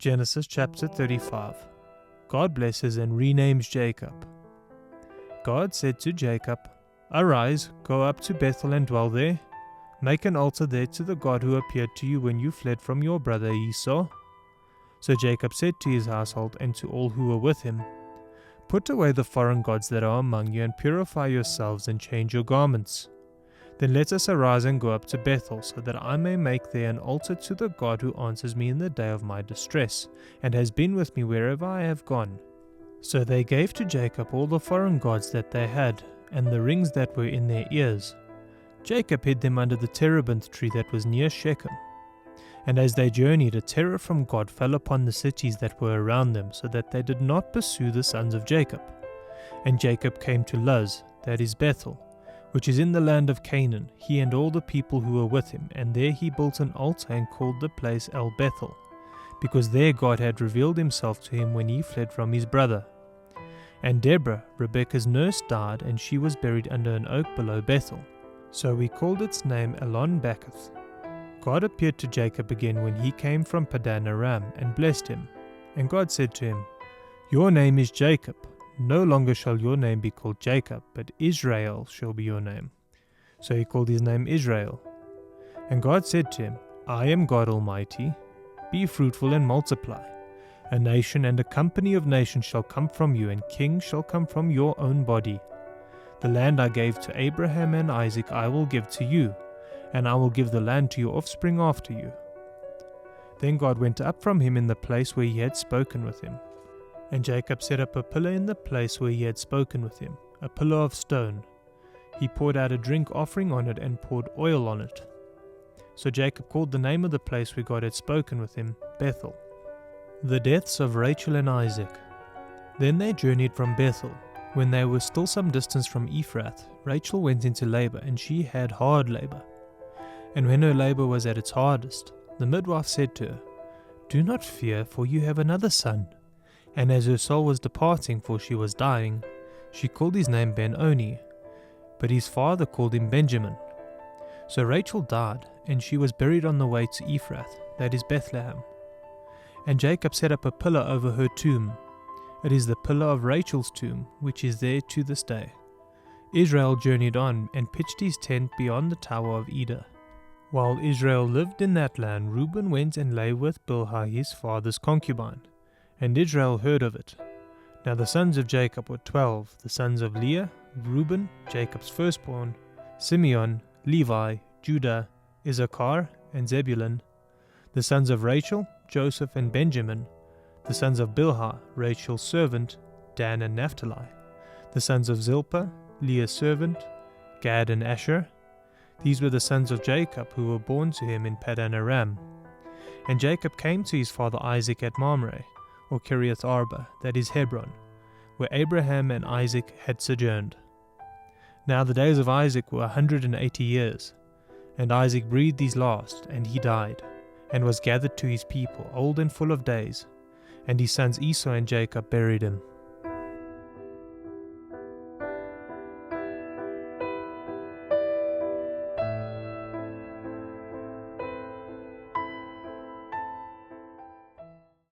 Genesis chapter 35. God blesses and renames Jacob. God said to Jacob, "Arise, go up to Bethel and dwell there. Make an altar there to the God who appeared to you when you fled from your brother Esau." So Jacob said to his household and to all who were with him, "Put away the foreign gods that are among you and purify yourselves and change your garments. Then let us arise and go up to Bethel, so that I may make there an altar to the God who answers me in the day of my distress, and has been with me wherever I have gone." So they gave to Jacob all the foreign gods that they had, and the rings that were in their ears. Jacob hid them under the terebinth tree that was near Shechem. And as they journeyed, a terror from God fell upon the cities that were around them, so that they did not pursue the sons of Jacob. And Jacob came to Luz, that is Bethel, which is in the land of Canaan, he and all the people who were with him, and there he built an altar and called the place El Bethel, because there God had revealed himself to him when he fled from his brother. And Deborah, Rebekah's nurse, died, and she was buried under an oak below Bethel. So we called its name Elon-Bakuth. God appeared to Jacob again when he came from Padan Aram, and blessed him. And God said to him, "Your name is Jacob. No longer shall your name be called Jacob, but Israel shall be your name." So he called his name Israel. And God said to him, "I am God Almighty. Be fruitful and multiply. A nation and a company of nations shall come from you, and kings shall come from your own body. The land I gave to Abraham and Isaac I will give to you, and I will give the land to your offspring after you." Then God went up from him in the place where he had spoken with him. And Jacob set up a pillar in the place where he had spoken with him, a pillar of stone. He poured out a drink offering on it and poured oil on it. So Jacob called the name of the place where God had spoken with him, Bethel. The deaths of Rachel and Isaac. Then they journeyed from Bethel. When they were still some distance from Ephrath, Rachel went into labor, and she had hard labor. And when her labor was at its hardest, the midwife said to her, "Do not fear, for you have another son." And as her soul was departing, for she was dying, she called his name Ben-Oni, but his father called him Benjamin. So Rachel died, and she was buried on the way to Ephrath, that is Bethlehem. And Jacob set up a pillar over her tomb. It is the pillar of Rachel's tomb, which is there to this day. Israel journeyed on, and pitched his tent beyond the Tower of Eder. While Israel lived in that land, Reuben went and lay with Bilhah his father's concubine. And Israel heard of it. Now the sons of Jacob were 12, the sons of Leah, Reuben, Jacob's firstborn, Simeon, Levi, Judah, Issachar, and Zebulun. The sons of Rachel, Joseph and Benjamin. The sons of Bilhah, Rachel's servant, Dan and Naphtali. The sons of Zilpah, Leah's servant, Gad and Asher. These were the sons of Jacob who were born to him in Padan Aram. And Jacob came to his father Isaac at Mamre, or Kiriath Arba, that is Hebron, where Abraham and Isaac had sojourned. Now the days of Isaac were 180 years, and Isaac breathed his last, and he died, and was gathered to his people, old and full of days, and his sons Esau and Jacob buried him.